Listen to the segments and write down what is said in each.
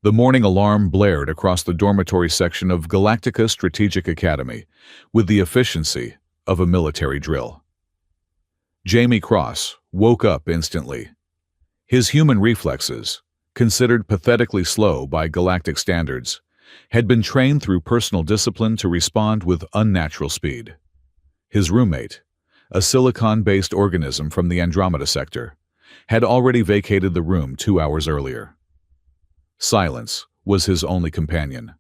The morning alarm blared across the dormitory section of Galactica Strategic Academy with the efficiency of a military drill. Jamie Cross woke up instantly. His human reflexes, considered pathetically slow by galactic standards, had been trained through personal discipline to respond with unnatural speed. His roommate, a silicon-based organism from the Andromeda sector, had already vacated the room 2 hours earlier. Silence was his only companion.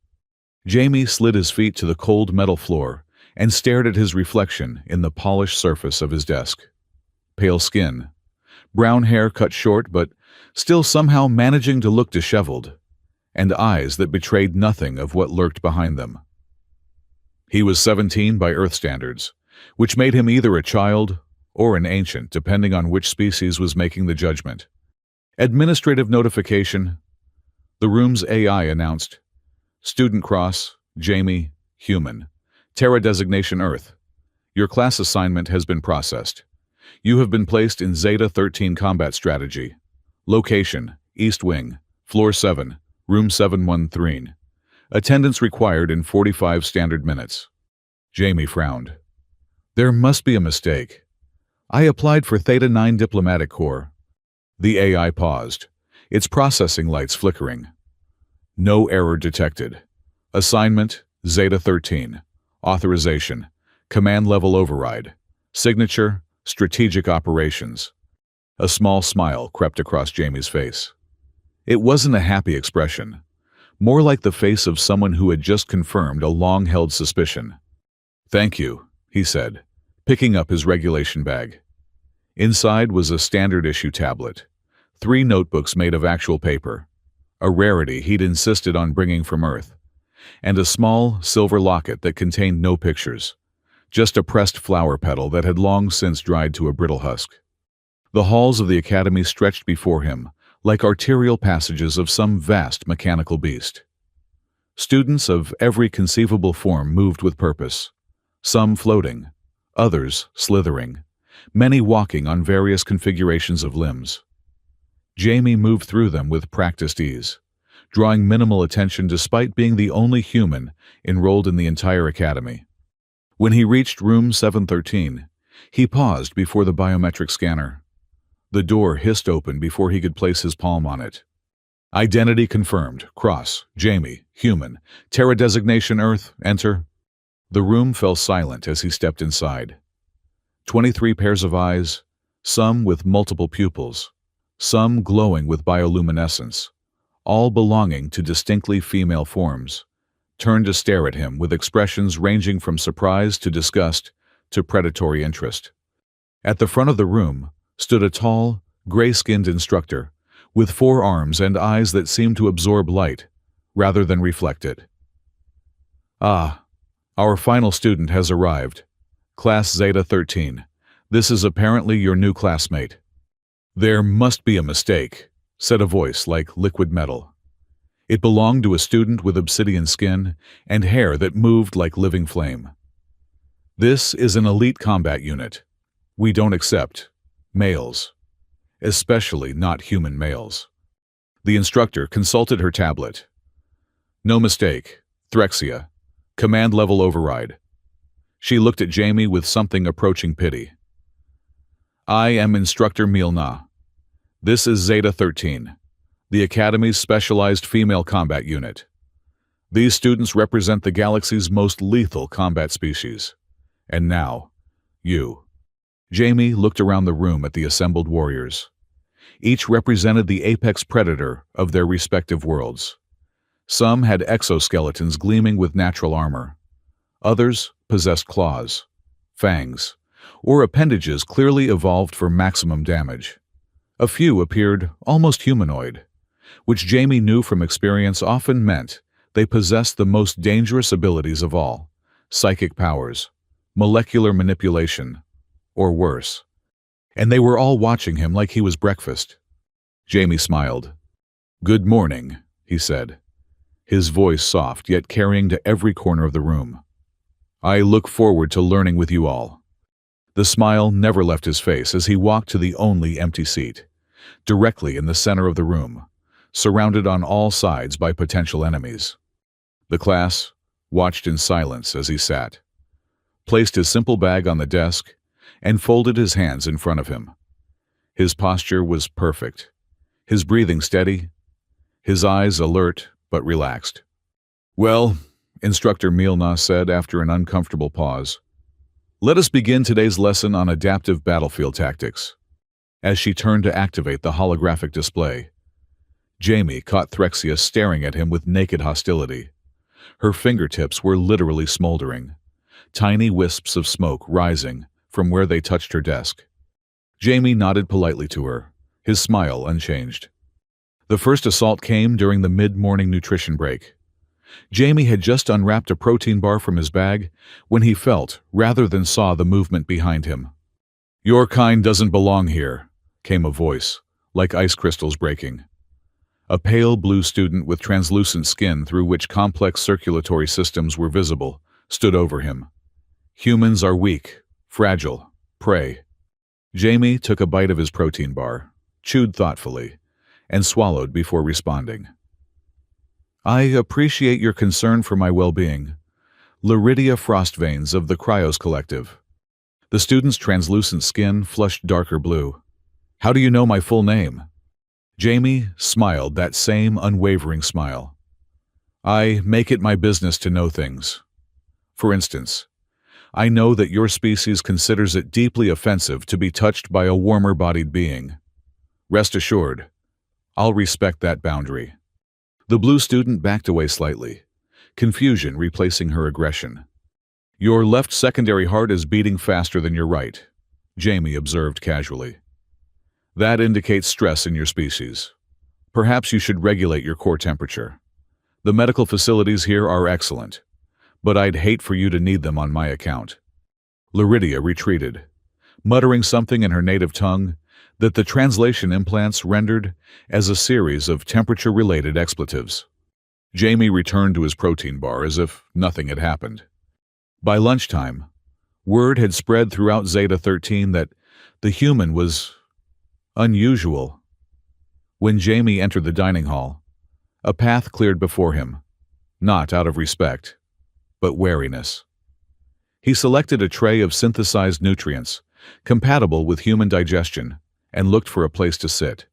Jamie slid his feet to the cold metal floor and stared at his reflection in the polished surface of his desk. Pale skin, brown hair cut short but still somehow managing to look disheveled, and eyes that betrayed nothing of what lurked behind them. He was 17 by Earth standards, which made him either a child or an ancient, depending on which species was making the judgment. Administrative notification. The room's AI announced, Student Cross, Jamie, Human, Terra Designation Earth. Your class assignment has been processed. You have been placed in Zeta 13 Combat Strategy. Location, East Wing, Floor 7, Room 713. Attendance required in 45 standard minutes. Jamie frowned. There must be a mistake. I applied for Theta 9 Diplomatic Corps. The AI paused, its processing lights flickering. No error detected. Assignment, Zeta 13. Authorization, Command Level Override. Signature, Strategic Operations. A small smile crept across Jamie's face. It wasn't a happy expression, more like the face of someone who had just confirmed a long-held suspicion. Thank you, he said, picking up his regulation bag. Inside was a standard-issue tablet, 3 notebooks made of actual paper, a rarity he'd insisted on bringing from Earth, and a small silver locket that contained no pictures, just a pressed flower petal that had long since dried to a brittle husk. The halls of the academy stretched before him like arterial passages of some vast mechanical beast. Students of every conceivable form moved with purpose, some floating, others slithering, many walking on various configurations of limbs. Jamie moved through them with practiced ease, drawing minimal attention despite being the only human enrolled in the entire academy. When he reached room 713, he paused before the biometric scanner. The door hissed open before he could place his palm on it. Identity confirmed. Cross, Jamie, Human, Terra Designation Earth, enter. The room fell silent as he stepped inside. 23 pairs of eyes, some with multiple pupils, some glowing with bioluminescence, all belonging to distinctly female forms, turned to stare at him with expressions ranging from surprise to disgust to predatory interest. At the front of the room stood a tall, gray-skinned instructor with 4 arms and eyes that seemed to absorb light rather than reflect it. Ah, our final student has arrived. Class Zeta 13. This is apparently your new classmate. There must be a mistake, said a voice like liquid metal. It belonged to a student with obsidian skin and hair that moved like living flame. This is an elite combat unit. We don't accept males, especially not human males. The instructor consulted her tablet. No mistake, Threxia. Command level override. She looked at Jamie with something approaching pity. I am Instructor Milna. This is Zeta 13, the Academy's specialized female combat unit. These students represent the galaxy's most lethal combat species. And now, you. Jamie looked around the room at the assembled warriors. Each represented the apex predator of their respective worlds. Some had exoskeletons gleaming with natural armor. Others possessed claws, fangs, or appendages clearly evolved for maximum damage. A few appeared almost humanoid, which Jamie knew from experience often meant they possessed the most dangerous abilities of all, psychic powers, molecular manipulation, or worse. And they were all watching him like he was breakfast. Jamie smiled. Good morning, he said, his voice soft yet carrying to every corner of the room. I look forward to learning with you all. The smile never left his face as he walked to the only empty seat, directly in the center of the room, surrounded on all sides by potential enemies. The class watched in silence as he sat, placed his simple bag on the desk, and folded his hands in front of him. His posture was perfect, his breathing steady, his eyes alert but relaxed. "Well," Instructor Milna said after an uncomfortable pause, "let us begin today's lesson on adaptive battlefield tactics." As she turned to activate the holographic display, Jamie caught Threxia staring at him with naked hostility. Her fingertips were literally smoldering, tiny wisps of smoke rising from where they touched her desk. Jamie nodded politely to her, his smile unchanged. The first assault came during the mid-morning nutrition break. Jamie had just unwrapped a protein bar from his bag when he felt, rather than saw, the movement behind him. "Your kind doesn't belong here," came a voice, like ice crystals breaking. A pale blue student with translucent skin through which complex circulatory systems were visible stood over him. "Humans are weak, fragile, prey." Jamie took a bite of his protein bar, chewed thoughtfully, and swallowed before responding. "I appreciate your concern for my well-being. Lyridia Frostveins of the Cryos Collective." The student's translucent skin flushed darker blue. "How do you know my full name?" Jamie smiled that same unwavering smile. "I make it my business to know things. For instance, I know that your species considers it deeply offensive to be touched by a warmer-bodied being. Rest assured, I'll respect that boundary." The blue student backed away slightly, confusion replacing her aggression. "Your left secondary heart is beating faster than your right," Jamie observed casually. "That indicates stress in your species. Perhaps you should regulate your core temperature. The medical facilities here are excellent, but I'd hate for you to need them on my account." Lyridia retreated, muttering something in her native tongue that the translation implants rendered as a series of temperature-related expletives. Jamie returned to his protein bar as if nothing had happened. By lunchtime, word had spread throughout Zeta-13 that the human was unusual. When Jamie entered the dining hall, a path cleared before him, not out of respect, but wariness. He selected a tray of synthesized nutrients, compatible with human digestion, and looked for a place to sit.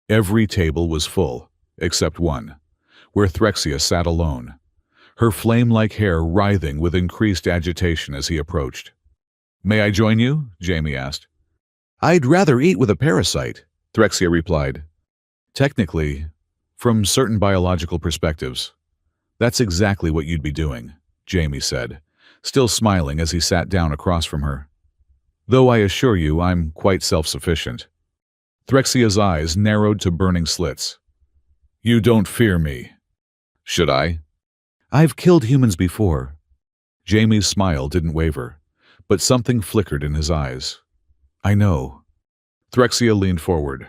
Every table was full, except one, where Threxia sat alone, her flame-like hair writhing with increased agitation as he approached. "May I join you?" Jamie asked. "I'd rather eat with a parasite," Threxia replied. "Technically, from certain biological perspectives, that's exactly what you'd be doing," Jamie said, still smiling as he sat down across from her. "Though I assure you I'm quite self-sufficient." Threxia's eyes narrowed to burning slits. "You don't fear me." "Should I?" "I've killed humans before." Jamie's smile didn't waver, but something flickered in his eyes. "I know." Threxia leaned forward.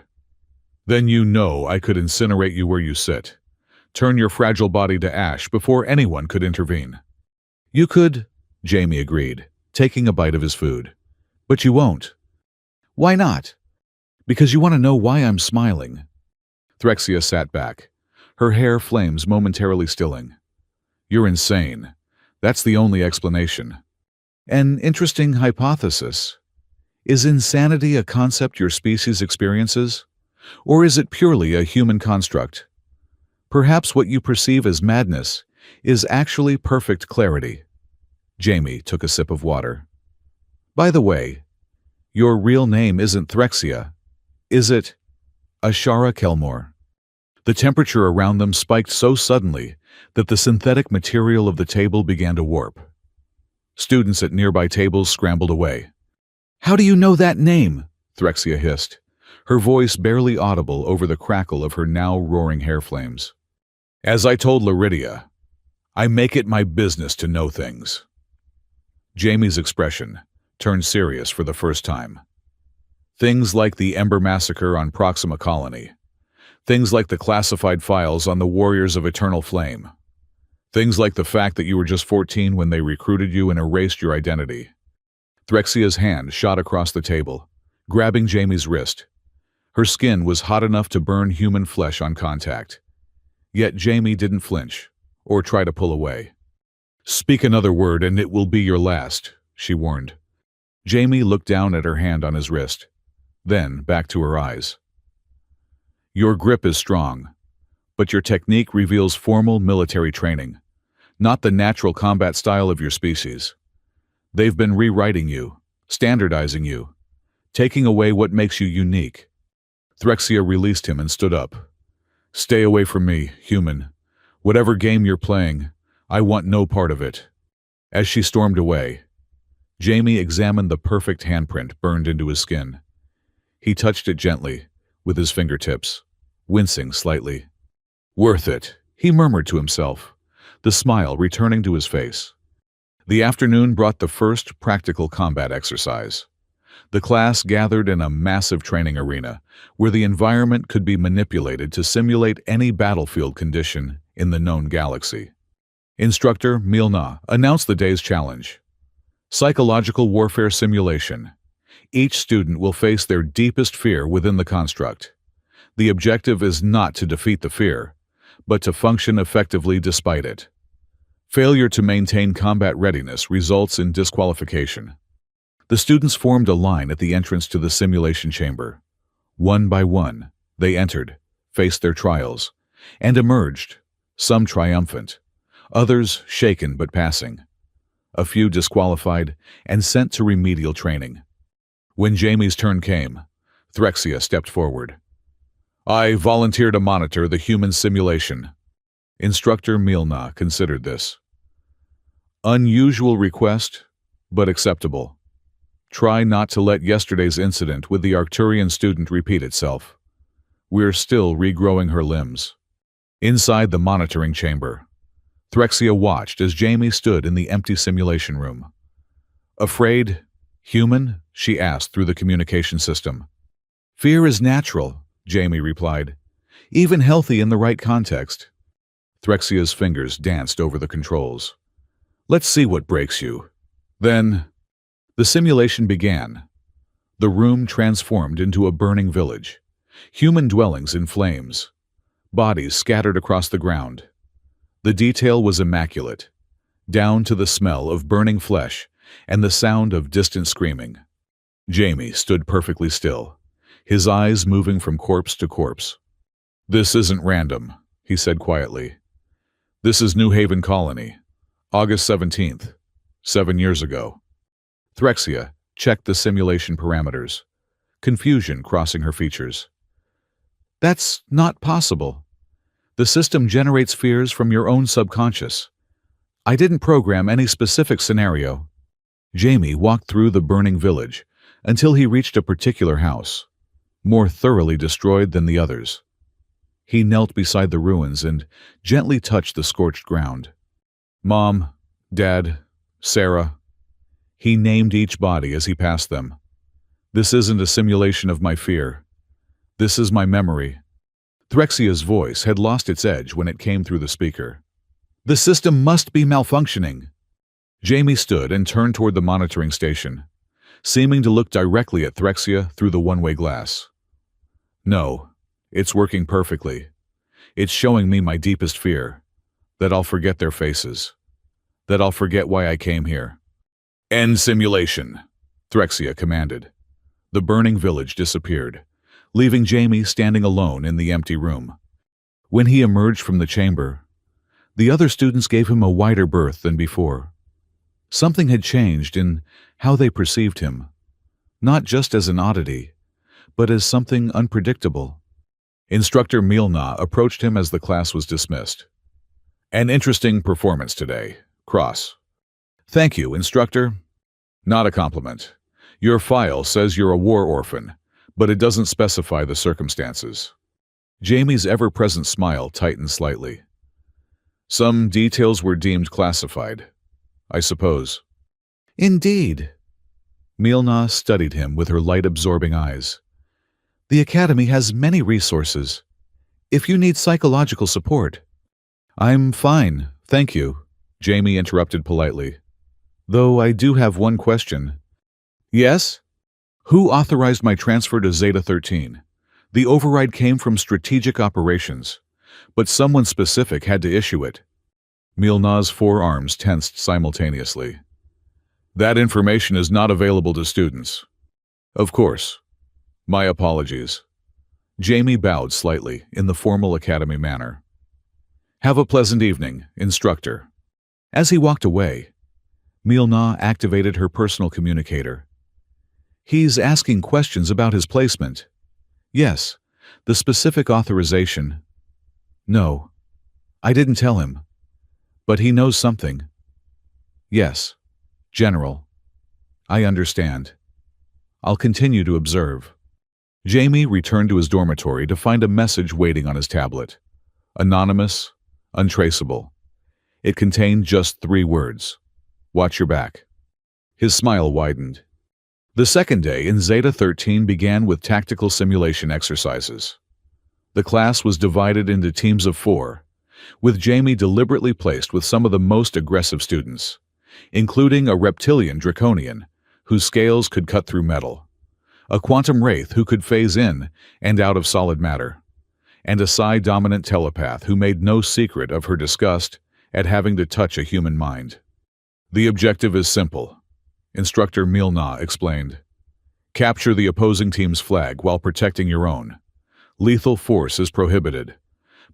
"Then you know I could incinerate you where you sit, turn your fragile body to ash before anyone could intervene." "You could," Jamie agreed, taking a bite of his food. "But you won't." "Why not?" "Because you want to know why I'm smiling." Threxia sat back, her hair flames momentarily stilling. "You're insane. That's the only explanation." "An interesting hypothesis. Is insanity a concept your species experiences? Or is it purely a human construct? Perhaps what you perceive as madness is actually perfect clarity." Jamie took a sip of water. "By the way, your real name isn't Threxia, is it? Ashara Kelmore." The temperature around them spiked so suddenly that the synthetic material of the table began to warp. Students at nearby tables scrambled away. "How do you know that name?" Threxia hissed, her voice barely audible over the crackle of her now roaring hair flames. "As I told Lyridia, I make it my business to know things." Jamie's expression turned serious for the first time. "Things like the Ember Massacre on Proxima Colony. Things like the classified files on the Warriors of Eternal Flame. Things like the fact that you were just 14 when they recruited you and erased your identity." Threxia's hand shot across the table, grabbing Jamie's wrist. Her skin was hot enough to burn human flesh on contact. Yet Jamie didn't flinch, or try to pull away. "Speak another word and it will be your last," she warned. Jamie looked down at her hand on his wrist, then back to her eyes. "Your grip is strong, but your technique reveals formal military training, not the natural combat style of your species. They've been rewriting you, standardizing you, taking away what makes you unique." Threxia released him and stood up. "Stay away from me, human. Whatever game you're playing, I want no part of it." As she stormed away, Jamie examined the perfect handprint burned into his skin. He touched it gently, with his fingertips, wincing slightly. "Worth it," he murmured to himself, the smile returning to his face. The afternoon brought the first practical combat exercise. The class gathered in a massive training arena, where the environment could be manipulated to simulate any battlefield condition in the known galaxy. Instructor Milna announced the day's challenge. Psychological warfare simulation. Each student will face their deepest fear within the construct. The objective is not to defeat the fear, but to function effectively despite it. Failure to maintain combat readiness results in disqualification. The students formed a line at the entrance to the simulation chamber. One by one, they entered, faced their trials, and emerged, some triumphant, others shaken but passing. A few disqualified and sent to remedial training. When Jamie's turn came, Threxia stepped forward. "I volunteer to monitor the human simulation." Instructor Milna considered this. "Unusual request, but acceptable. Try not to let yesterday's incident with the Arcturian student repeat itself. We're still regrowing her limbs." Inside the monitoring chamber, Threxia watched as Jamie stood in the empty simulation room. "Afraid, human?" she asked through the communication system. "Fear is natural," Jamie replied, "even healthy in the right context." Threxia's fingers danced over the controls. "Let's see what breaks you." Then, the simulation began. The room transformed into a burning village. Human dwellings in flames. Bodies scattered across the ground. The detail was immaculate, down to the smell of burning flesh and the sound of distant screaming. Jamie stood perfectly still, his eyes moving from corpse to corpse. "This isn't random," he said quietly. "This is New Haven Colony, August 17th, 7 years ago." Threxia checked the simulation parameters, confusion crossing her features. "That's not possible. The system generates fears from your own subconscious. I didn't program any specific scenario." Jamie walked through the burning village until he reached a particular house, more thoroughly destroyed than the others. He knelt beside the ruins and gently touched the scorched ground. "Mom, Dad, Sarah." He named each body as he passed them. "This isn't a simulation of my fear. This is my memory." Threxia's voice had lost its edge when it came through the speaker. "The system must be malfunctioning." Jamie stood and turned toward the monitoring station, seeming to look directly at Threxia through the one-way glass. "No, it's working perfectly. It's showing me my deepest fear, that I'll forget their faces, that I'll forget why I came here." "End simulation," Threxia commanded. The burning village disappeared, leaving Jamie standing alone in the empty room. When he emerged from the chamber, the other students gave him a wider berth than before. Something had changed in how they perceived him, not just as an oddity, but as something unpredictable. Instructor Milna approached him as the class was dismissed. "An interesting performance today, Cross." "Thank you, Instructor." "Not a compliment. Your file says you're a war orphan, but it doesn't specify the circumstances." Jamie's ever-present smile tightened slightly. "Some details were deemed classified, I suppose." "Indeed." Milna studied him with her light-absorbing eyes. "The Academy has many resources. If you need psychological support—" "I'm fine, thank you," Jamie interrupted politely. "Though I do have one question." "Yes?" "Who authorized my transfer to Zeta 13? The override came from strategic operations, but someone specific had to issue it. Milna's forearms tensed simultaneously. That information is not available to students. Of course. My apologies. Jamie bowed slightly in the formal academy manner. Have a pleasant evening, instructor. As he walked away, Milna activated her personal communicator. He's asking questions about his placement. Yes, the specific authorization. No, I didn't tell him. But he knows something. Yes, General. I understand. I'll continue to observe. Jamie returned to his dormitory to find a message waiting on his tablet. Anonymous, untraceable. It contained just 3 words. Watch your back. His smile widened. The second day in Zeta 13 began with tactical simulation exercises. The class was divided into teams of 4, with Jamie deliberately placed with some of the most aggressive students, including a reptilian draconian whose scales could cut through metal, a quantum wraith who could phase in and out of solid matter, and a psi-dominant telepath who made no secret of her disgust at having to touch a human mind. The objective is simple, Instructor Milna explained. Capture the opposing team's flag while protecting your own. Lethal force is prohibited,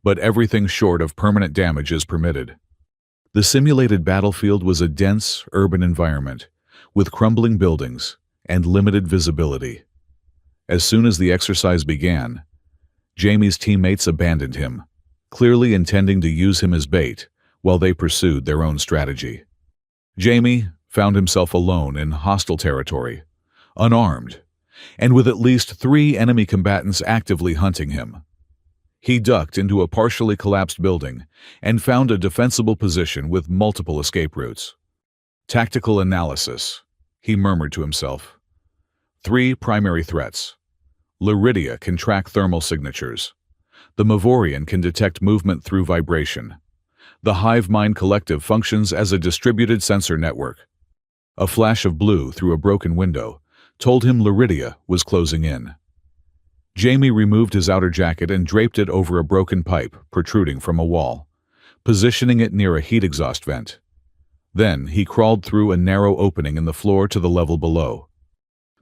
but everything short of permanent damage is permitted. The simulated battlefield was a dense, urban environment, with crumbling buildings and limited visibility. As soon as the exercise began, Jamie's teammates abandoned him, clearly intending to use him as bait while they pursued their own strategy. Jamie found himself alone in hostile territory, unarmed, and with at least 3 enemy combatants actively hunting him. He ducked into a partially collapsed building and found a defensible position with multiple escape routes. Tactical analysis, he murmured to himself. 3 primary threats. Luridia can track thermal signatures. The Mavorian can detect movement through vibration. The Hive Mind Collective functions as a distributed sensor network. A flash of blue through a broken window told him Luridia was closing in. Jamie removed his outer jacket and draped it over a broken pipe protruding from a wall, positioning it near a heat exhaust vent. Then he crawled through a narrow opening in the floor to the level below.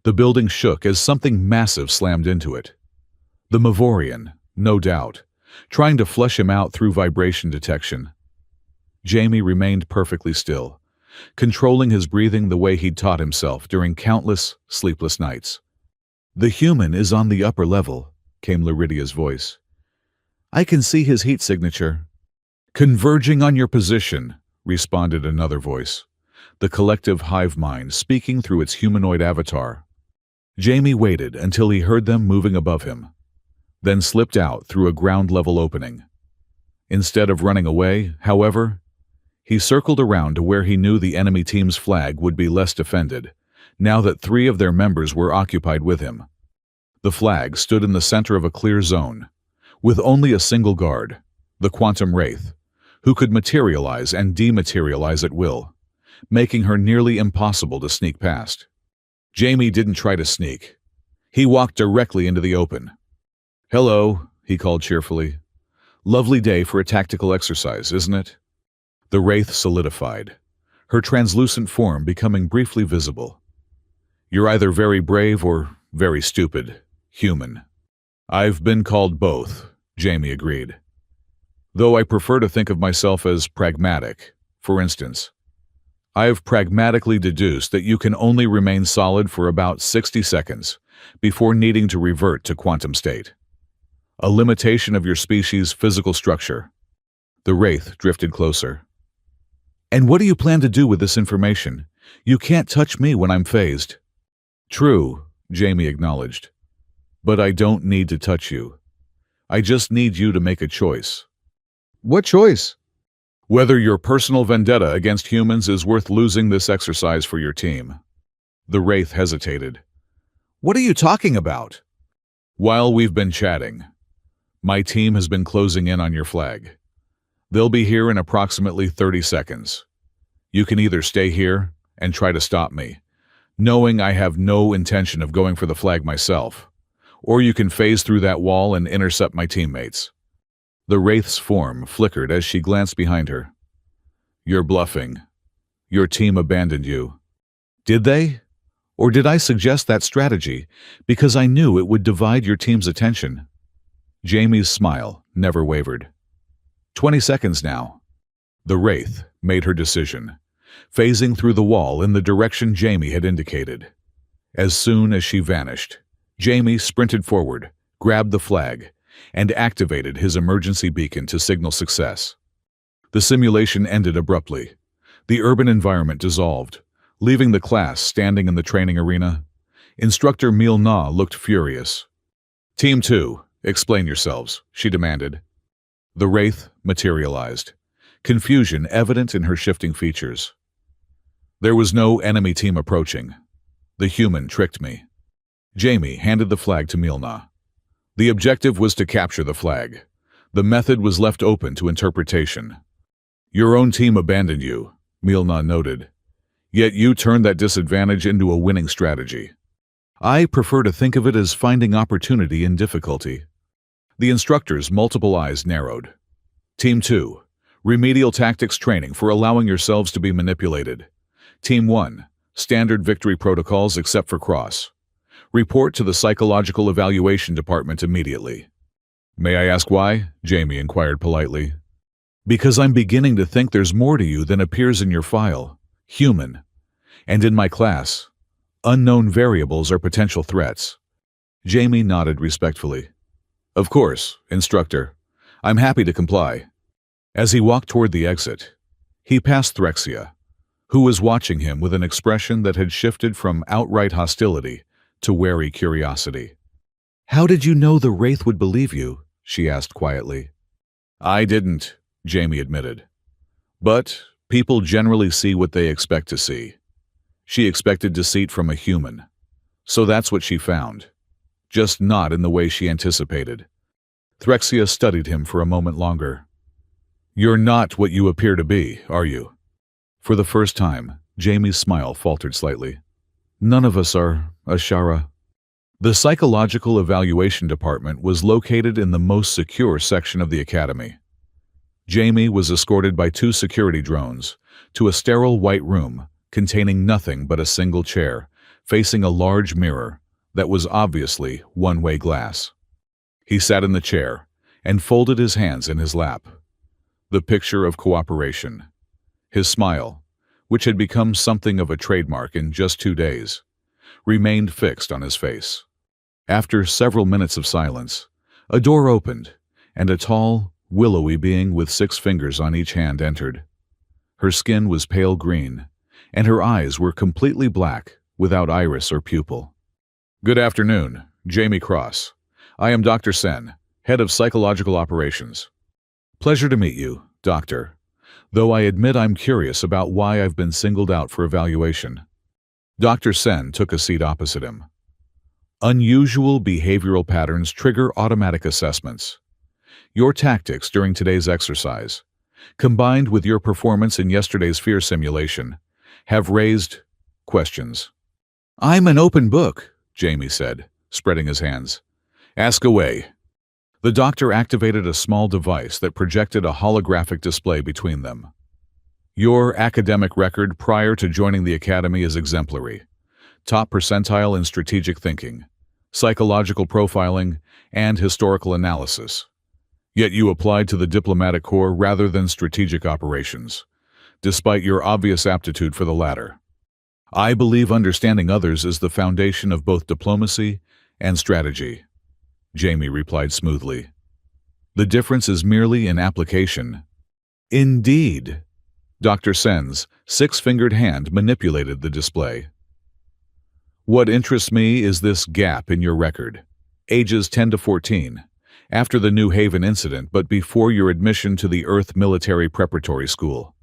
The building shook as something massive slammed into it. The Mavorian, no doubt, trying to flush him out through vibration detection. Jamie remained perfectly still, controlling his breathing the way he'd taught himself during countless sleepless nights. The human is on the upper level, came Luridia's voice. I can see his heat signature. Converging on your position, responded another voice, the collective hive mind speaking through its humanoid avatar. Jamie waited until he heard them moving above him, then slipped out through a ground-level opening. Instead of running away, however, he circled around to where he knew the enemy team's flag would be less defended, now that 3 of their members were occupied with him. The flag stood in the center of a clear zone, with only a single guard, the quantum wraith, who could materialize and dematerialize at will, making her nearly impossible to sneak past. Jamie didn't try to sneak. He walked directly into the open. Hello, he called cheerfully. Lovely day for a tactical exercise, isn't it? The wraith solidified, her translucent form becoming briefly visible. You're either very brave or very stupid, human. I've been called both, Jamie agreed. Though I prefer to think of myself as pragmatic. For instance, I've pragmatically deduced that you can only remain solid for about 60 seconds before needing to revert to quantum state. A limitation of your species' physical structure. The wraith drifted closer. And what do you plan to do with this information? You can't touch me when I'm phased. True, Jamie acknowledged. But I don't need to touch you. I just need you to make a choice. What choice? Whether your personal vendetta against humans is worth losing this exercise for your team. The wraith hesitated. What are you talking about? While we've been chatting, my team has been closing in on your flag. They'll be here in approximately 30 seconds. You can either stay here and try to stop me, knowing I have no intention of going for the flag myself, Or you can phase through that wall and intercept my teammates." The Wraith's form flickered as she glanced behind her. "You're bluffing. Your team abandoned you." "Did they? Or did I suggest that strategy because I knew it would divide your team's attention?" Jamie's smile never wavered. 20 seconds now. The Wraith made her decision, phasing through the wall in the direction Jamie had indicated. As soon as she vanished, Jamie sprinted forward, grabbed the flag, and activated his emergency beacon to signal success. The simulation ended abruptly. The urban environment dissolved, leaving the class standing in the training arena. Instructor Mil-Na looked furious. "Team 2, explain yourselves," she demanded. The Wraith materialized, confusion evident in her shifting features. "There was no enemy team approaching. The human tricked me." Jamie handed the flag to Mil-Na. The objective was to capture the flag. The method was left open to interpretation. "Your own team abandoned you," Mil-Na noted. "Yet you turned that disadvantage into a winning strategy." "I prefer to think of it as finding opportunity in difficulty." The instructor's multiple eyes narrowed. "Team 2, remedial tactics training for allowing yourselves to be manipulated. Team 1, standard victory protocols except for cross. Report to the psychological evaluation department immediately." "May I ask why?" Jamie inquired politely. "Because I'm beginning to think there's more to you than appears in your file. Human. And in my class, unknown variables are potential threats." Jamie nodded respectfully. "Of course, instructor. I'm happy to comply." As he walked toward the exit, he passed Threxia, who was watching him with an expression that had shifted from outright hostility to wary curiosity. "How did you know the Wraith would believe you?" she asked quietly. "I didn't," Jamie admitted. "But people generally see what they expect to see." She expected deceit from a human. So that's what she found. Just not in the way she anticipated. Threxia studied him for a moment longer. "You're not what you appear to be, are you?" For the first time, Jamie's smile faltered slightly. "None of us are, Ashara." The psychological evaluation department was located in the most secure section of the academy. Jamie was escorted by 2 security drones to a sterile white room containing nothing but a single chair, facing a large mirror that was obviously one-way glass. He sat in the chair and folded his hands in his lap. The picture of cooperation. His smile, which had become something of a trademark in just 2 days, remained fixed on his face. After several minutes of silence, a door opened, and a tall, willowy being with 6 fingers on each hand entered. Her skin was pale green, and her eyes were completely black, without iris or pupil. "Good afternoon, Jamie Cross. I am Dr. Sen, head of psychological operations." "Pleasure to meet you, Doctor, though I admit I'm curious about why I've been singled out for evaluation." Dr. Sen took a seat opposite him. "Unusual behavioral patterns trigger automatic assessments. Your tactics during today's exercise, combined with your performance in yesterday's fear simulation, have raised questions." "I'm an open book," Jamie said, spreading his hands. "Ask away." The doctor activated a small device that projected a holographic display between them. "Your academic record prior to joining the academy is exemplary. Top percentile in strategic thinking, psychological profiling, and historical analysis. Yet you applied to the diplomatic corps rather than strategic operations, despite your obvious aptitude for the latter. I believe understanding others is the foundation of both diplomacy and strategy," Jamie replied smoothly. "The difference is merely in application." "Indeed." Dr. Sen's 6-fingered hand manipulated the display. "What interests me is this gap in your record. Ages 10 to 14, after the New Haven incident but before your admission to the Earth Military Preparatory School.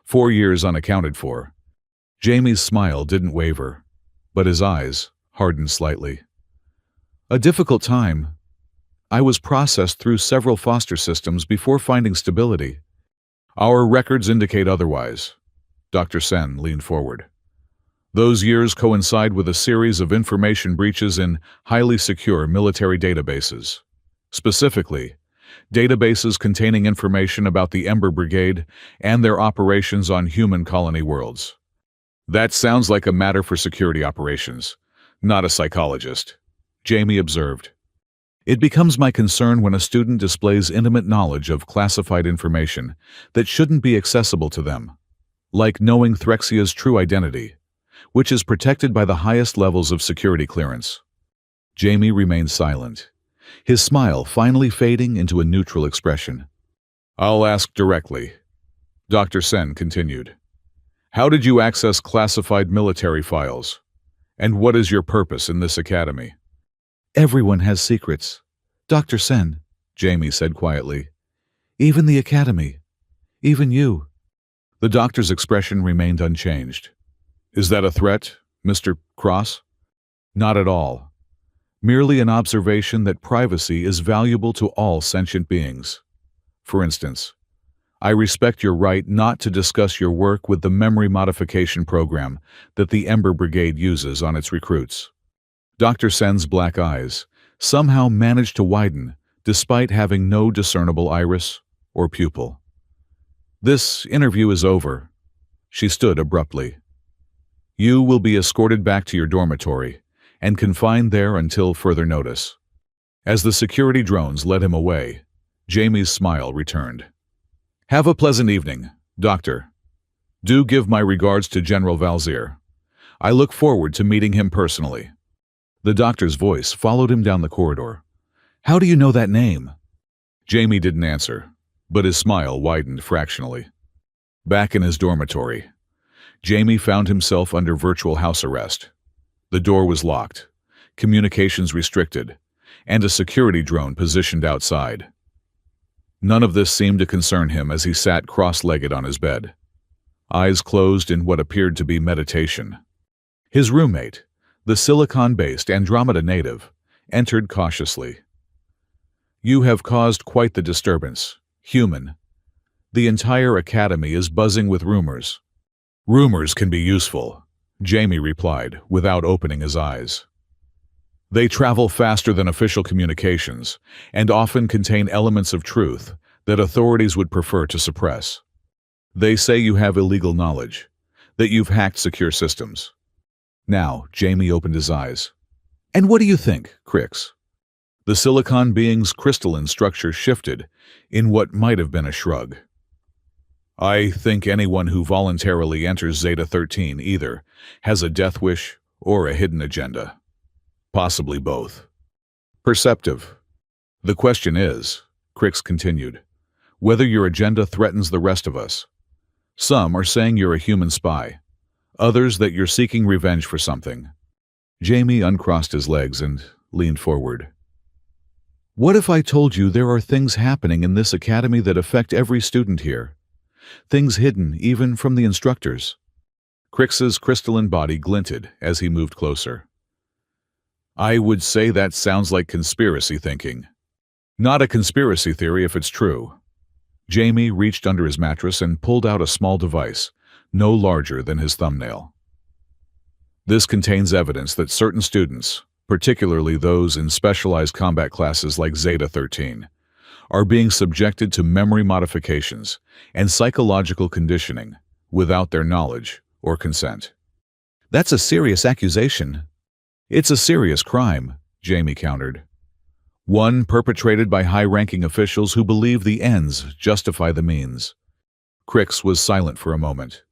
4 years unaccounted for." Jamie's smile didn't waver, but his eyes hardened slightly. "A difficult time. I was processed through several foster systems before finding stability." "Our records indicate otherwise." Dr. Sen leaned forward. Those years coincide with a series of information breaches in highly secure military databases. Specifically, databases containing information about the Ember Brigade and their operations on human colony worlds. That sounds like a matter for security operations, not a psychologist, Jamie observed. It becomes my concern when a student displays intimate knowledge of classified information that shouldn't be accessible to them, like knowing Threxia's true identity, which is protected by the highest levels of security clearance. Jamie remained silent, his smile finally fading into a neutral expression. I'll ask directly, Dr. Sen continued. How did you access classified military files? And what is your purpose in this academy? Everyone has secrets. Dr. Sen, Jamie said quietly. Even the academy. Even you. The doctor's expression remained unchanged. Is that a threat, Mr. Cross? Not at all. Merely an observation that privacy is valuable to all sentient beings. For instance, I respect your right not to discuss your work with the memory modification program that the Ember Brigade uses on its recruits. Dr. Sen's black eyes somehow managed to widen despite having no discernible iris or pupil. This interview is over. She stood abruptly. You will be escorted back to your dormitory and confined there until further notice. As the security drones led him away, Jamie's smile returned. Have a pleasant evening, Doctor. Do give my regards to General Valzir. I look forward to meeting him personally. The doctor's voice followed him down the corridor. How do you know that name? Jamie didn't answer, but his smile widened fractionally. Back in his dormitory, Jamie found himself under virtual house arrest. The door was locked, communications restricted, and a security drone positioned outside. None of this seemed to concern him as he sat cross-legged on his bed, eyes closed in what appeared to be meditation. His roommate, the silicon-based Andromeda native, entered cautiously. You have caused quite the disturbance, human. The entire academy is buzzing with rumors. Rumors can be useful, Jamie replied without opening his eyes. They travel faster than official communications and often contain elements of truth that authorities would prefer to suppress. They say you have illegal knowledge, that you've hacked secure systems. Now, Jamie opened his eyes. And what do you think, Crix? The silicon being's crystalline structure shifted in what might have been a shrug. I think anyone who voluntarily enters Zeta-13 either has a death wish or a hidden agenda. Possibly both. Perceptive. The question is, Crix continued, whether your agenda threatens the rest of us. Some are saying you're a human spy, others that you're seeking revenge for something. Jamie uncrossed his legs and leaned forward. What if I told you there are things happening in this academy that affect every student here? Things hidden even from the instructors. Crix's crystalline body glinted as he moved closer. I would say that sounds like conspiracy thinking. Not a conspiracy theory if it's true. Jamie reached under his mattress and pulled out a small device, no larger than his thumbnail. This contains evidence that certain students, particularly those in specialized combat classes like Zeta-13, are being subjected to memory modifications and psychological conditioning without their knowledge or consent. That's a serious accusation. It's a serious crime, Jamie countered. One perpetrated by high-ranking officials who believe the ends justify the means. Crix was silent for a moment,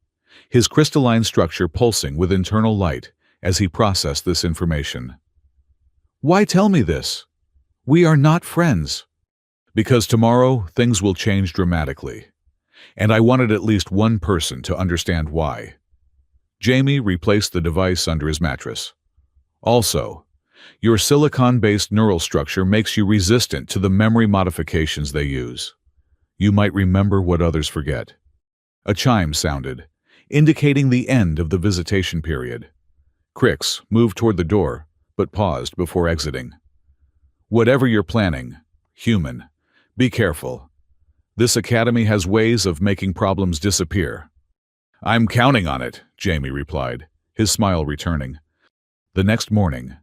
his crystalline structure pulsing with internal light as he processed this information. Why tell me this? We are not friends. Because tomorrow things will change dramatically, and I wanted at least one person to understand why. Jamie replaced the device under his mattress. Also, your silicon-based neural structure makes you resistant to the memory modifications they use. You might remember what others forget. A chime sounded, indicating the end of the visitation period. Crix moved toward the door, but paused before exiting. Whatever you're planning, human, be careful. This academy has ways of making problems disappear. I'm counting on it, Jamie replied, his smile returning. The next morning,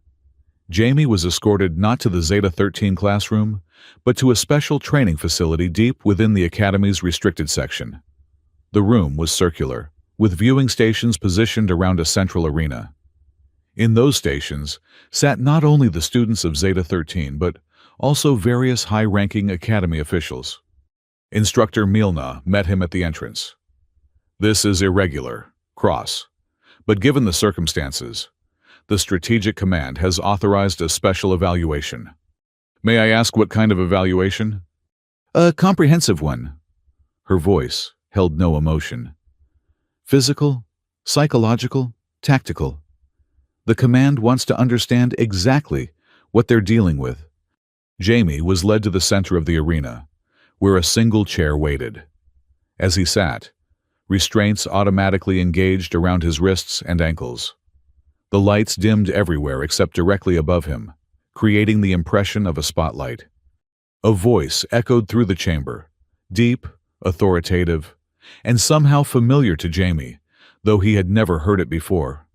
Jamie was escorted not to the Zeta-13 classroom, but to a special training facility deep within the Academy's restricted section. The room was circular, with viewing stations positioned around a central arena. In those stations sat not only the students of Zeta-13, but also various high-ranking Academy officials. Instructor Milna met him at the entrance. "This is irregular, Cross, but given the circumstances, the Strategic Command has authorized a special evaluation." "May I ask what kind of evaluation?" "A comprehensive one." Her voice held no emotion. "Physical, psychological, tactical. The command wants to understand exactly what they're dealing with." Jamie was led to the center of the arena, where a single chair waited. As he sat, restraints automatically engaged around his wrists and ankles. The lights dimmed everywhere except directly above him, creating the impression of a spotlight. A voice echoed through the chamber, deep, authoritative, and somehow familiar to Jamie, though he had never heard it before.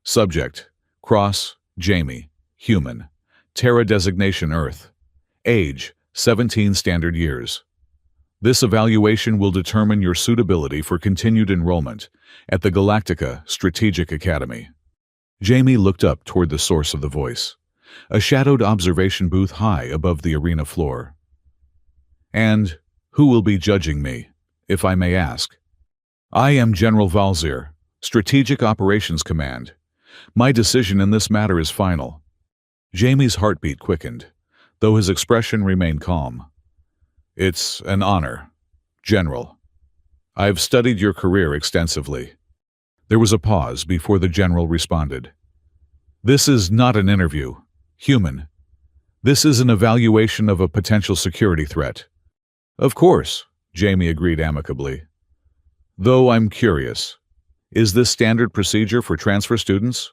Subject: Cross, Jamie, human. Terra designation Earth. Age: 17 standard years. This evaluation will determine your suitability for continued enrollment at the Galactica Strategic Academy. Jamie looked up toward the source of the voice, a shadowed observation booth high above the arena floor. "And who will be judging me, if I may ask?" "I am General Valzir, Strategic Operations Command. My decision in this matter is final." Jamie's heartbeat quickened, though his expression remained calm. "It's an honor, General. I've studied your career extensively." There was a pause before the General responded. "This is not an interview, human. This is an evaluation of a potential security threat." "Of course," Jamie agreed amicably. "Though I'm curious, is this standard procedure for transfer students,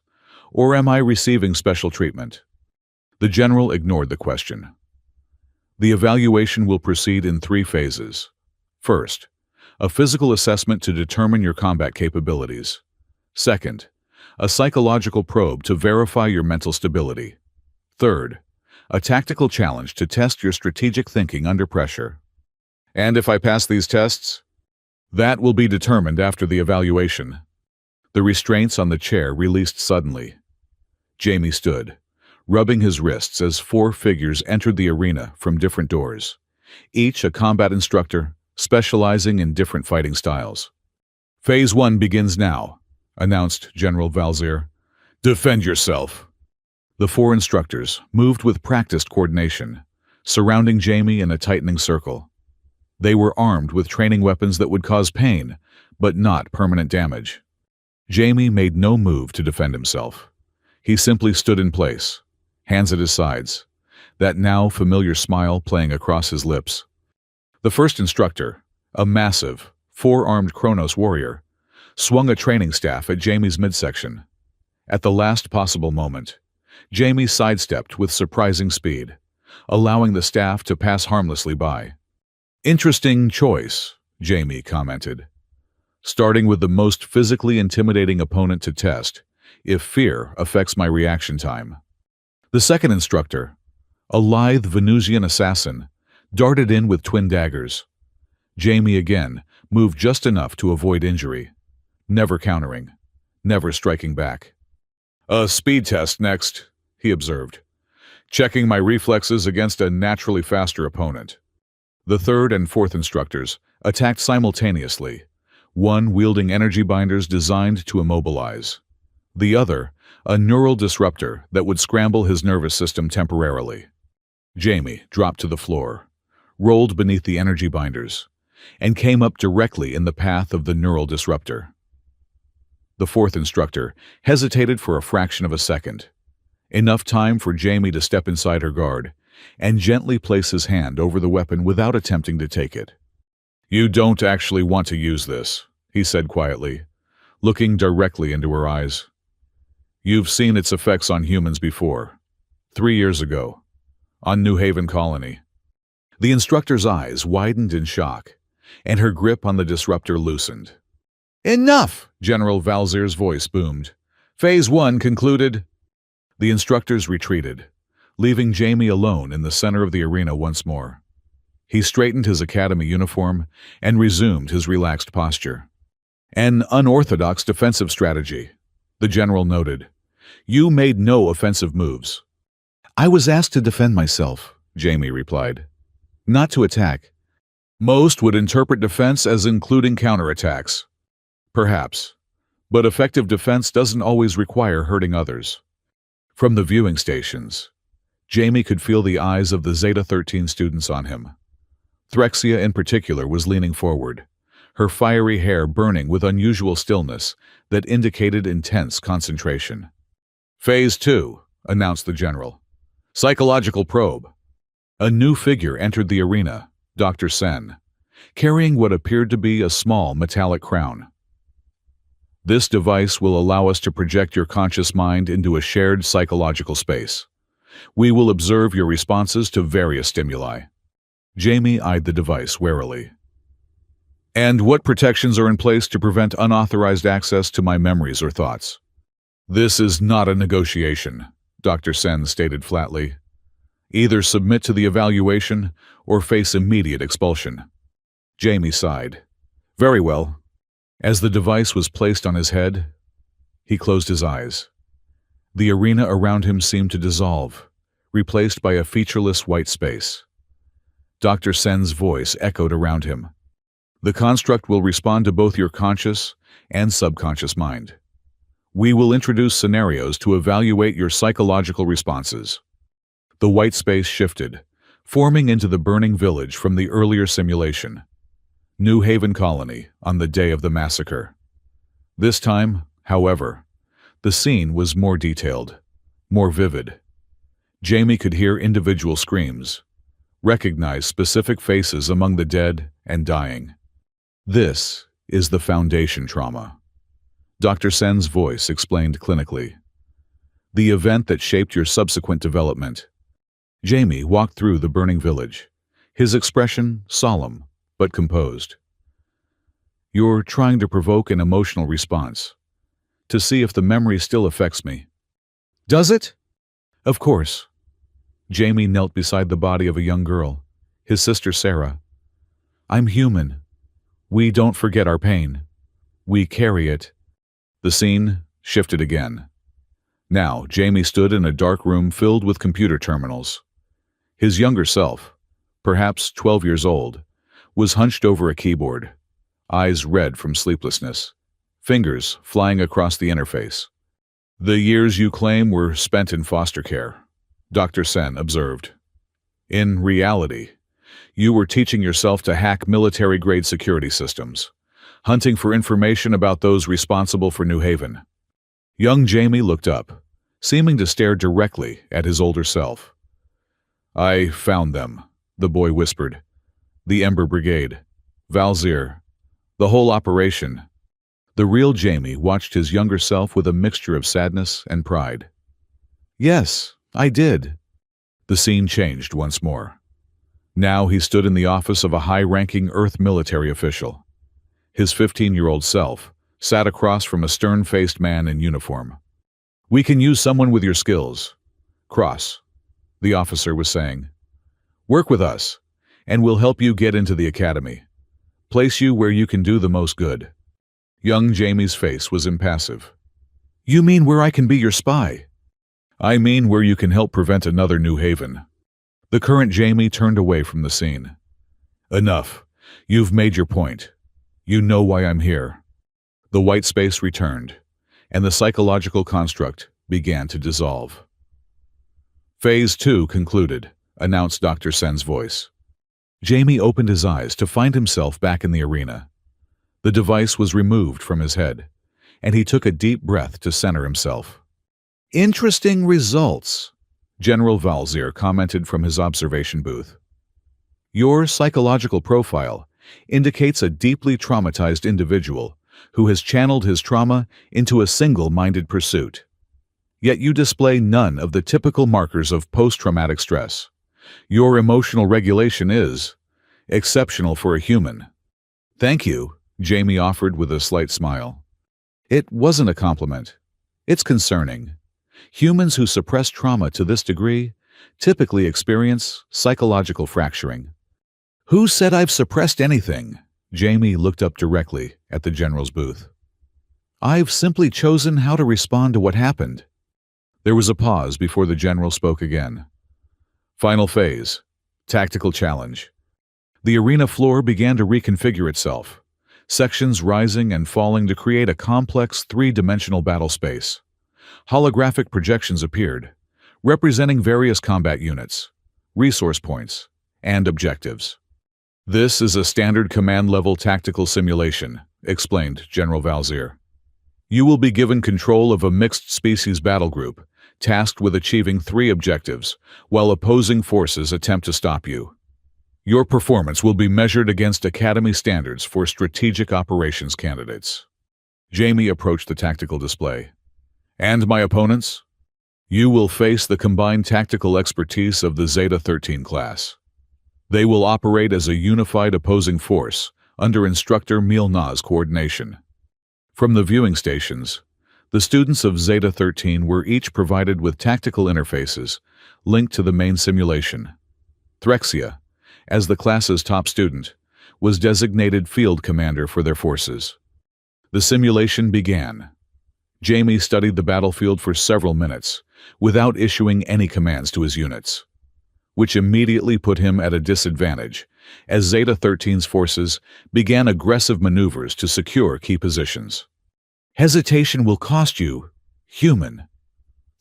or am I receiving special treatment?" The General ignored the question. "The evaluation will proceed in 3 phases. First, a physical assessment to determine your combat capabilities. Second, a psychological probe to verify your mental stability. Third, a tactical challenge to test your strategic thinking under pressure." "And if I pass these tests?" "That will be determined after the evaluation." The restraints on the chair released suddenly. Jamie stood, rubbing his wrists as 4 figures entered the arena from different doors, each a combat instructor specializing in different fighting styles. "Phase 1 begins now," announced General Valzir. "Defend yourself." The 4 instructors moved with practiced coordination, surrounding Jamie in a tightening circle. They were armed with training weapons that would cause pain, but not permanent damage. Jamie made no move to defend himself. He simply stood in place, hands at his sides, that now familiar smile playing across his lips. The first instructor, a massive, 4-armed Kronos warrior, swung a training staff at Jamie's midsection. At the last possible moment, Jamie sidestepped with surprising speed, allowing the staff to pass harmlessly by. "Interesting choice," Jamie commented. "Starting with the most physically intimidating opponent to test, if fear affects my reaction time." The second instructor, a lithe Venusian assassin, darted in with twin daggers. Jamie again moved just enough to avoid injury, never countering, never striking back. "A speed test next," he observed, checking my reflexes against a naturally faster opponent. The third and fourth instructors attacked simultaneously, one wielding energy binders designed to immobilize, the other a neural disruptor that would scramble his nervous system temporarily. Jamie dropped to the floor, rolled beneath the energy binders, and came up directly in the path of the neural disruptor. The fourth instructor hesitated for a fraction of a second, enough time for Jamie to step inside her guard and gently place his hand over the weapon without attempting to take it. "You don't actually want to use this," he said quietly, looking directly into her eyes. "You've seen its effects on humans before, 3 years ago, on New Haven Colony." The instructor's eyes widened in shock, and her grip on the disruptor loosened. Enough! General Valzier's voice boomed. Phase 1 concluded. The instructors retreated, leaving Jamie alone in the center of the arena once more. He straightened his academy uniform and resumed his relaxed posture. An unorthodox defensive strategy, the general noted. You made no offensive moves. I was asked to defend myself, Jamie replied. Not to attack. Most would interpret defense as including counterattacks. Perhaps. But effective defense doesn't always require hurting others. From the viewing stations, Jamie could feel the eyes of the Zeta-13 students on him. Threxia in particular was leaning forward, her fiery hair burning with unusual stillness that indicated intense concentration. Phase 2, announced the general. Psychological probe. A new figure entered the arena, Dr. Sen, carrying what appeared to be a small metallic crown. This device will allow us to project your conscious mind into a shared psychological space. We will observe your responses to various stimuli. Jamie eyed the device warily. And what protections are in place to prevent unauthorized access to my memories or thoughts? This is not a negotiation, Dr. Sen stated flatly. Either submit to the evaluation or face immediate expulsion. Jamie sighed. Very well. As the device was placed on his head, he closed his eyes. The arena around him seemed to dissolve, replaced by a featureless white space. Dr. Sen's voice echoed around him. The construct will respond to both your conscious and subconscious mind. We will introduce scenarios to evaluate your psychological responses. The white space shifted, forming into the burning village from the earlier simulation. New Haven Colony on the day of the massacre. This time, however, the scene was more detailed, more vivid. Jamie could hear individual screams, recognize specific faces among the dead and dying. This is the foundation trauma. Dr. Sen's voice explained clinically. The event that shaped your subsequent development. Jamie walked through the burning village, his expression solemn but composed. You're trying to provoke an emotional response, to see if the memory still affects me. Does it? Of course. Jamie knelt beside the body of a young girl, his sister Sarah. I'm human. We don't forget our pain. We carry it. The scene shifted again. Now, Jamie stood in a dark room filled with computer terminals. His younger self, perhaps 12 years old, was hunched over a keyboard, eyes red from sleeplessness, fingers flying across the interface. The years you claim were spent in foster care, Dr. Sen observed. In reality, you were teaching yourself to hack military-grade security systems, hunting for information about those responsible for New Haven. Young Jamie looked up, seeming to stare directly at his older self. I found them, the boy whispered. The Ember Brigade, Valzier, the whole operation. The real Jamie watched his younger self with a mixture of sadness and pride. Yes, I did. The scene changed once more. Now he stood in the office of a high-ranking Earth military official. His 15-year-old self sat across from a stern-faced man in uniform. We can use someone with your skills. Cross, the officer was saying. Work with us, and we'll help you get into the academy. Place you where you can do the most good. Young Jamie's face was impassive. You mean where I can be your spy? I mean where you can help prevent another New Haven. The current Jamie turned away from the scene. Enough. You've made your point. You know why I'm here. The white space returned, and the psychological construct began to dissolve. Phase 2 concluded, announced Dr. Sen's voice. Jamie opened his eyes to find himself back in the arena. The device was removed from his head, and he took a deep breath to center himself. Interesting results, General Valzier commented from his observation booth. Your psychological profile indicates a deeply traumatized individual who has channeled his trauma into a single-minded pursuit. Yet you display none of the typical markers of post-traumatic stress. Your emotional regulation is exceptional for a human. Thank you, Jamie offered with a slight smile. It wasn't a compliment. It's concerning. Humans who suppress trauma to this degree typically experience psychological fracturing. Who said I've suppressed anything? Jamie looked up directly at the general's booth. I've simply chosen how to respond to what happened. There was a pause before the general spoke again. Final phase. Tactical challenge. The arena floor began to reconfigure itself, sections rising and falling to create a complex three-dimensional battle space. Holographic projections appeared, representing various combat units, resource points, and objectives. This is a standard command-level tactical simulation, explained General Valzier. You will be given control of a mixed-species battle group, tasked with achieving 3 objectives, while opposing forces attempt to stop you. Your performance will be measured against Academy standards for strategic operations candidates. Jamie approached the tactical display. And my opponents? You will face the combined tactical expertise of the Zeta-13 class. They will operate as a unified opposing force under Instructor Milna's coordination. From the viewing stations, the students of Zeta-13 were each provided with tactical interfaces linked to the main simulation. Threxia, as the class's top student, was designated field commander for their forces. The simulation began. Jamie studied the battlefield for several minutes without issuing any commands to his units, which immediately put him at a disadvantage as Zeta-13's forces began aggressive maneuvers to secure key positions. Hesitation will cost you, human.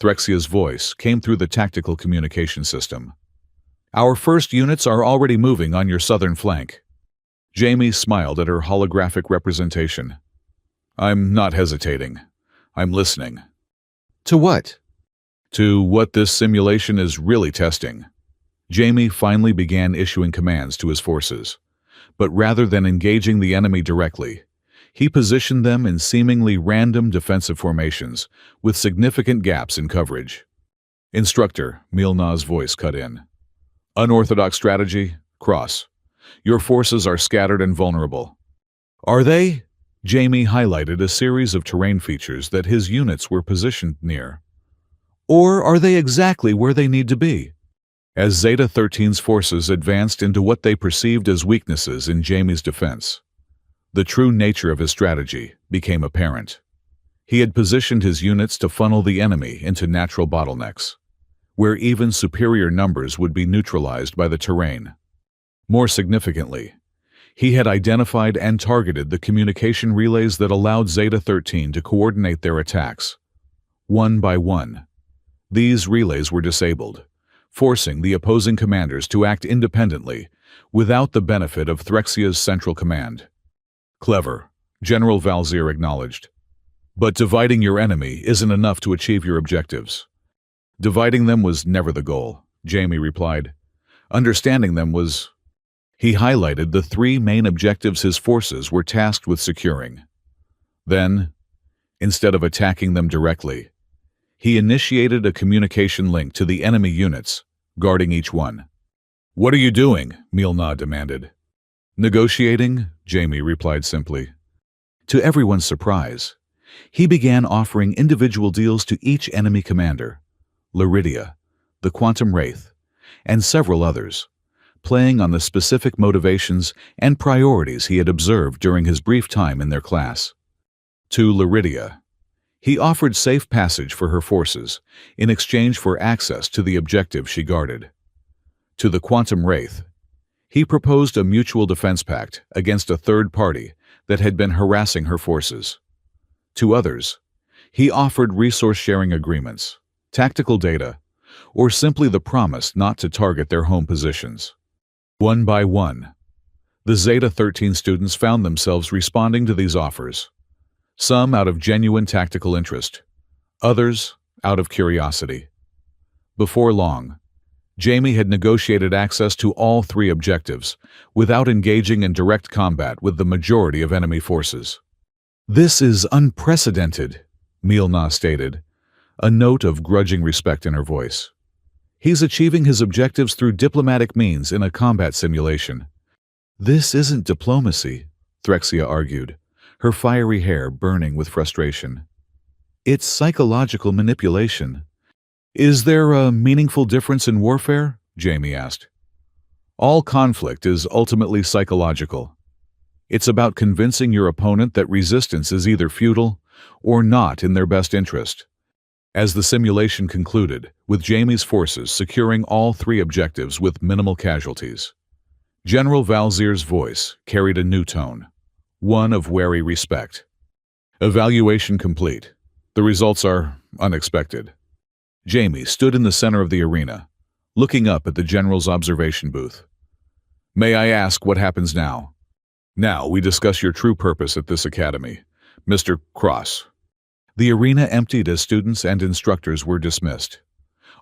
Threxia's voice came through the tactical communication system. Our first units are already moving on your southern flank. Jamie smiled at her holographic representation. I'm not hesitating. I'm listening. To what? To what this simulation is really testing. Jamie finally began issuing commands to his forces, but rather than engaging the enemy directly, he positioned them in seemingly random defensive formations with significant gaps in coverage. Instructor, Milna's voice cut in. Unorthodox strategy, cross. Your forces are scattered and vulnerable. Are they? Jamie highlighted a series of terrain features that his units were positioned near. Or are they exactly where they need to be? As Zeta-13's forces advanced into what they perceived as weaknesses in Jamie's defense, the true nature of his strategy became apparent. He had positioned his units to funnel the enemy into natural bottlenecks, where even superior numbers would be neutralized by the terrain. More significantly, he had identified and targeted the communication relays that allowed Zeta-13 to coordinate their attacks. One by one, these relays were disabled, forcing the opposing commanders to act independently without the benefit of Threxia's central command. Clever, General Valzier acknowledged. But dividing your enemy isn't enough to achieve your objectives. Dividing them was never the goal, Jamie replied. Understanding them was... He highlighted the 3 main objectives his forces were tasked with securing. Then, instead of attacking them directly, he initiated a communication link to the enemy units, guarding each one. What are you doing? Milna demanded. Negotiating, Jamie replied simply. To everyone's surprise, he began offering individual deals to each enemy commander, Liridia, the Quantum Wraith, and several others, playing on the specific motivations and priorities he had observed during his brief time in their class. To Liridia, he offered safe passage for her forces in exchange for access to the objective she guarded. To the Quantum Wraith, he proposed a mutual defense pact against a third party that had been harassing her forces. To others, he offered resource-sharing agreements, tactical data, or simply the promise not to target their home positions. One by one, the Zeta-13 students found themselves responding to these offers, some out of genuine tactical interest, others out of curiosity. Before long, Jamie had negotiated access to all 3 objectives without engaging in direct combat with the majority of enemy forces. This is unprecedented, Milna stated, a note of grudging respect in her voice. He's achieving his objectives through diplomatic means in a combat simulation. This isn't diplomacy, Threxia argued, her fiery hair burning with frustration. It's psychological manipulation. Is there a meaningful difference in warfare? Jamie asked. All conflict is ultimately psychological. It's about convincing your opponent that resistance is either futile or not in their best interest. As the simulation concluded, with Jamie's forces securing all three objectives with minimal casualties, General Valzier's voice carried a new tone, one of wary respect. Evaluation complete. The results are unexpected. Jamie stood in the center of the arena, looking up at the general's observation booth. May I ask what happens now? Now we discuss your true purpose at this academy, Mr. Cross. The arena emptied as students and instructors were dismissed.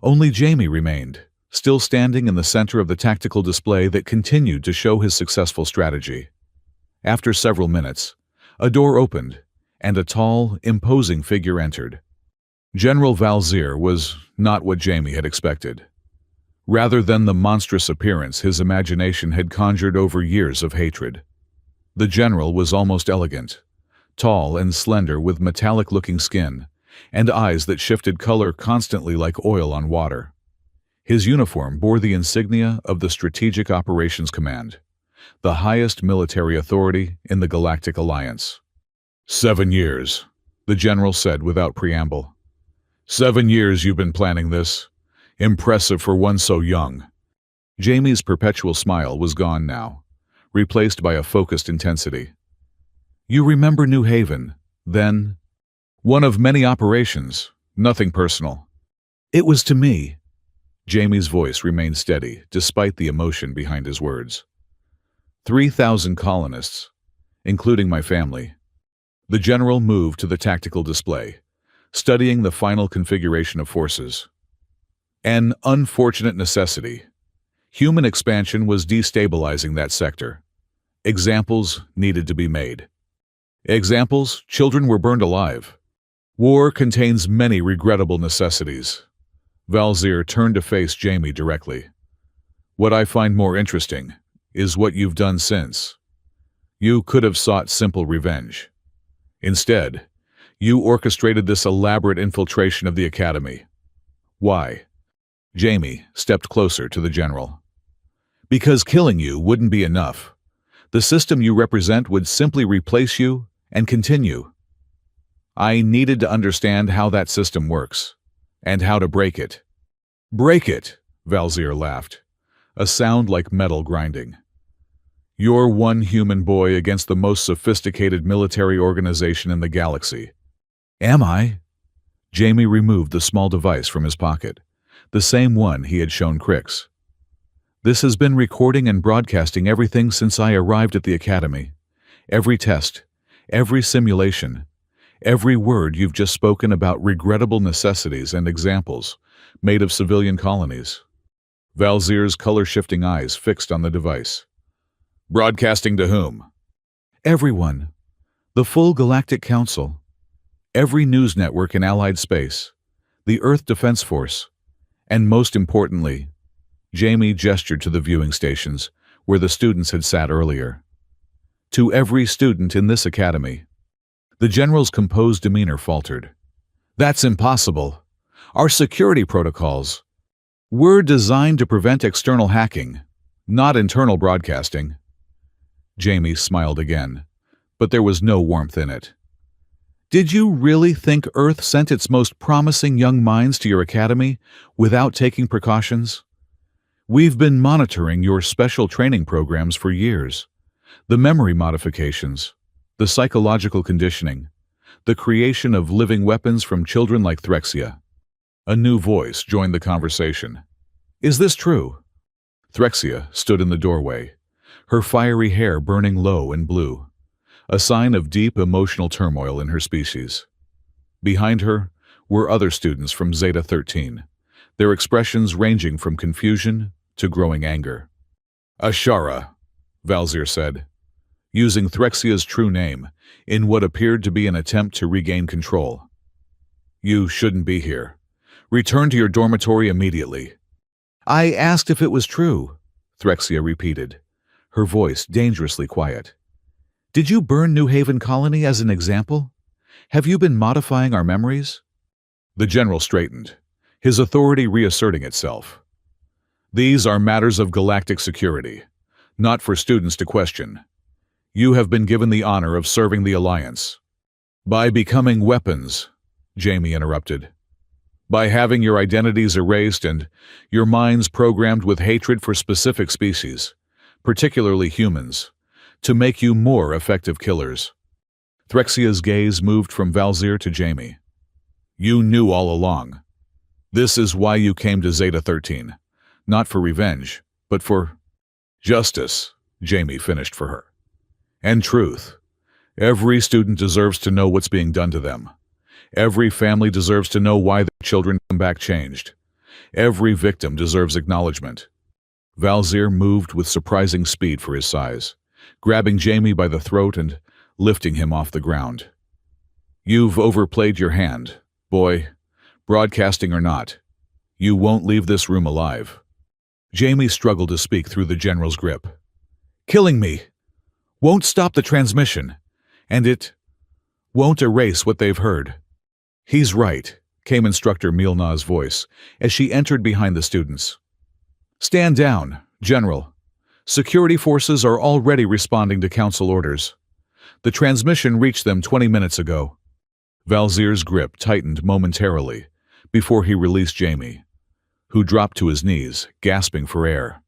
Only Jamie remained, still standing in the center of the tactical display that continued to show his successful strategy. After several minutes, a door opened, and a tall, imposing figure entered. General Valzier was not what Jamie had expected. Rather than the monstrous appearance his imagination had conjured over years of hatred, the general was almost elegant, tall and slender with metallic-looking skin, and eyes that shifted color constantly like oil on water. His uniform bore the insignia of the Strategic Operations Command, the highest military authority in the Galactic Alliance. 7 years, the general said without preamble. 7 years you've been planning this. Impressive for one so young. Jamie's perpetual smile was gone now, replaced by a focused intensity. You remember New Haven, then? One of many operations, nothing personal. It was to me. Jamie's voice remained steady, despite the emotion behind his words. 3,000 colonists, including my family. The general moved to the tactical display, studying the final configuration of forces. An unfortunate necessity. Human expansion was destabilizing that sector. Examples needed to be made. Examples, children were burned alive. War contains many regrettable necessities. Valzier turned to face Jamie directly. What I find more interesting is what you've done since. You could have sought simple revenge. Instead, you orchestrated this elaborate infiltration of the academy. Why? Jamie stepped closer to the general. Because killing you wouldn't be enough. The system you represent would simply replace you and continue. I needed to understand how that system works, and how to break it. Break it, Valzier laughed, a sound like metal grinding. You're one human boy against the most sophisticated military organization in the galaxy. Am I? Jamie removed the small device from his pocket, the same one he had shown Crix. This has been recording and broadcasting everything since I arrived at the academy. Every test, every simulation, every word you've just spoken about regrettable necessities and examples made of civilian colonies. Valzier's color-shifting eyes fixed on the device. Broadcasting to whom? Everyone. The full Galactic Council. Every news network in Allied space. The Earth Defense Force. And most importantly, Jamie gestured to the viewing stations where the students had sat earlier. To every student in this academy. The general's composed demeanor faltered. That's impossible. Our security protocols. We're designed to prevent external hacking, not internal broadcasting. Jamie smiled again, but there was no warmth in it. Did you really think Earth sent its most promising young minds to your academy without taking precautions? We've been monitoring your special training programs for years. The memory modifications, the psychological conditioning, the creation of living weapons from children like Threxia. A new voice joined the conversation. Is this true? Threxia stood in the doorway, her fiery hair burning low and blue, a sign of deep emotional turmoil in her species. Behind her were other students from Zeta 13, their expressions ranging from confusion to growing anger. Ashara, Valzier said, using Threxia's true name in what appeared to be an attempt to regain control. You shouldn't be here. Return to your dormitory immediately. I asked if it was true, Threxia repeated, her voice dangerously quiet. Did you burn New Haven Colony as an example? Have you been modifying our memories? The general straightened, his authority reasserting itself. These are matters of galactic security, not for students to question. You have been given the honor of serving the Alliance. By becoming weapons, Jamie interrupted. By having your identities erased and your minds programmed with hatred for specific species, particularly humans, to make you more effective killers. Threxia's gaze moved from Valzir to Jamie. You knew all along. This is why you came to Zeta-13. Not for revenge, but for justice, Jamie finished for her. And truth. Every student deserves to know what's being done to them. Every family deserves to know why their children come back changed. Every victim deserves acknowledgement. Valzir moved with surprising speed for his size, grabbing Jamie by the throat and lifting him off the ground. You've overplayed your hand, boy. Broadcasting or not, you won't leave this room alive. Jamie struggled to speak through the general's grip. Killing me won't stop the transmission, and it won't erase what they've heard. He's right, came Instructor Milna's voice as she entered behind the students. Stand down, General. Security forces are already responding to council orders. The transmission reached them 20 minutes ago. Valzir's grip tightened momentarily before he released Jamie, who dropped to his knees, gasping for air.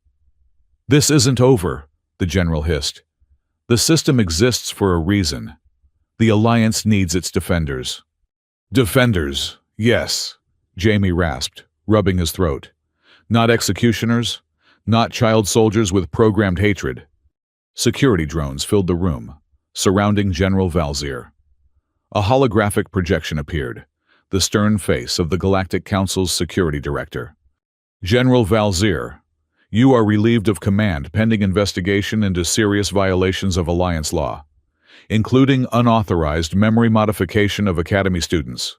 This isn't over, the general hissed. The system exists for a reason. The Alliance needs its defenders. Defenders, yes, Jamie rasped, rubbing his throat. Not executioners, not child soldiers with programmed hatred. Security drones filled the room, surrounding General Valzir. A holographic projection appeared, the stern face of the Galactic Council's security director. General Valzir, you are relieved of command pending investigation into serious violations of Alliance law, including unauthorized memory modification of Academy students,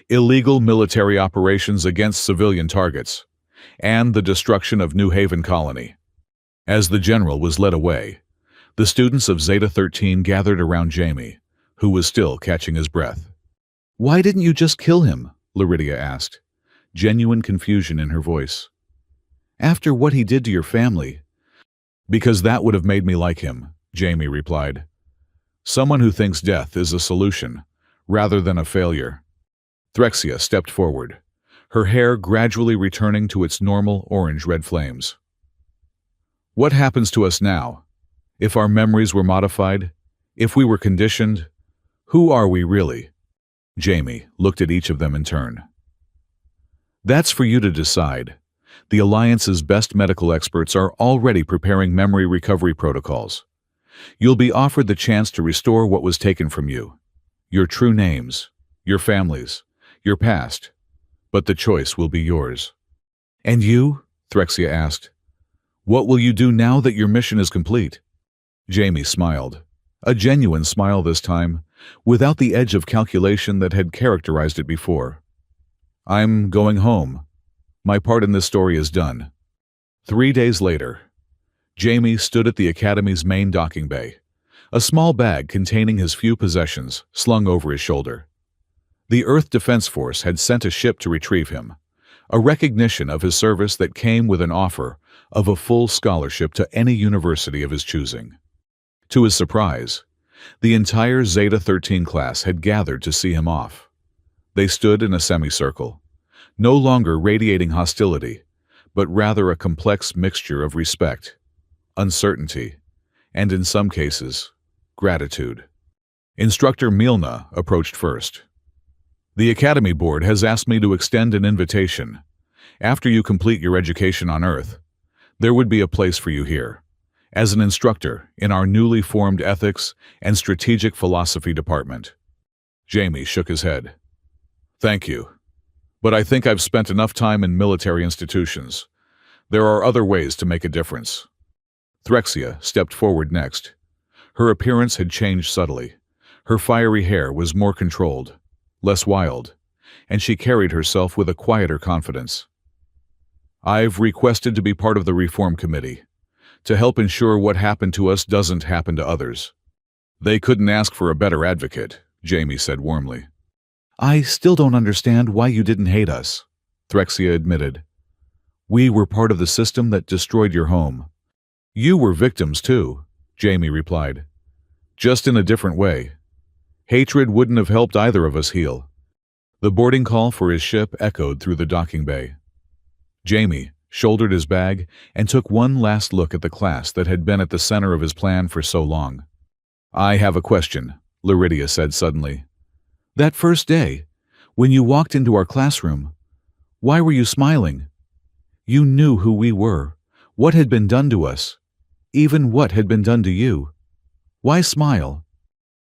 illegal military operations against civilian targets, and the destruction of New Haven Colony. As the general was led away, the students of Zeta-13 gathered around Jamie, who was still catching his breath. Why didn't you just kill him? Laridia asked, genuine confusion in her voice. After what he did to your family. Because that would have made me like him, Jamie replied. Someone who thinks death is a solution, rather than a failure. Threxia stepped forward, her hair gradually returning to its normal orange-red flames. What happens to us now? If our memories were modified, if we were conditioned, who are we really? Jamie looked at each of them in turn. That's for you to decide. The Alliance's best medical experts are already preparing memory recovery protocols. You'll be offered the chance to restore what was taken from you. Your true names, your families, your past. But the choice will be yours. And you? Threxia asked. What will you do now that your mission is complete? Jamie smiled. A genuine smile this time, without the edge of calculation that had characterized it before. I'm going home. My part in this story is done. 3 days later, Jamie stood at the Academy's main docking bay, a small bag containing his few possessions slung over his shoulder. The Earth Defense Force had sent a ship to retrieve him, a recognition of his service that came with an offer of a full scholarship to any university of his choosing. To his surprise, the entire Zeta-13 class had gathered to see him off. They stood in a semicircle, no longer radiating hostility, but rather a complex mixture of respect, uncertainty, and in some cases, gratitude. Instructor Milna approached first. The Academy Board has asked me to extend an invitation. After you complete your education on Earth, there would be a place for you here, as an instructor in our newly formed Ethics and Strategic Philosophy Department. Jamie shook his head. Thank you. But I think I've spent enough time in military institutions. There are other ways to make a difference. Threxia stepped forward next. Her appearance had changed subtly. Her fiery hair was more controlled, less wild, and she carried herself with a quieter confidence. I've requested to be part of the Reform Committee, to help ensure what happened to us doesn't happen to others. They couldn't ask for a better advocate, Jamie said warmly. I still don't understand why you didn't hate us, Threxia admitted. We were part of the system that destroyed your home. You were victims too, Jamie replied. Just in a different way. Hatred wouldn't have helped either of us heal. The boarding call for his ship echoed through the docking bay. Jamie shouldered his bag and took one last look at the class that had been at the center of his plan for so long. I have a question, Laridia said suddenly. That first day, when you walked into our classroom, why were you smiling? You knew who we were, what had been done to us, even what had been done to you. Why smile?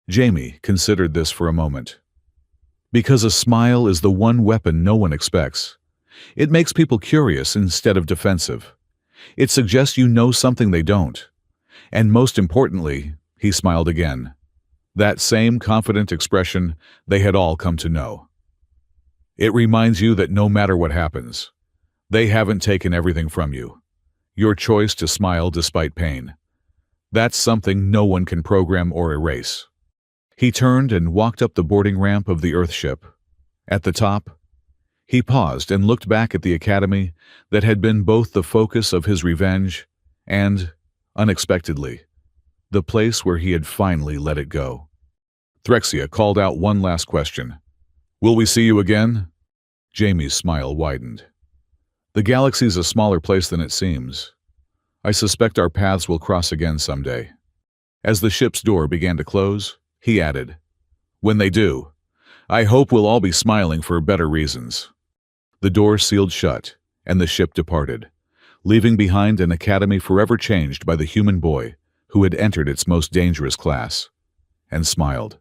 Jamie considered this for a moment. Because a smile is the one weapon no one expects. It makes people curious instead of defensive. It suggests you know something they don't. And most importantly, he smiled again. That same confident expression they had all come to know. It reminds you that no matter what happens, they haven't taken everything from you. Your choice to smile despite pain. That's something no one can program or erase. He turned and walked up the boarding ramp of the Earthship. At the top, he paused and looked back at the academy that had been both the focus of his revenge and, unexpectedly, the place where he had finally let it go. Threxia called out one last question. Will we see you again? Jamie's smile widened. The galaxy's a smaller place than it seems. I suspect our paths will cross again someday. As the ship's door began to close, he added, when they do, I hope we'll all be smiling for better reasons. The door sealed shut, and the ship departed, leaving behind an academy forever changed by the human boy who had entered its most dangerous class, and smiled.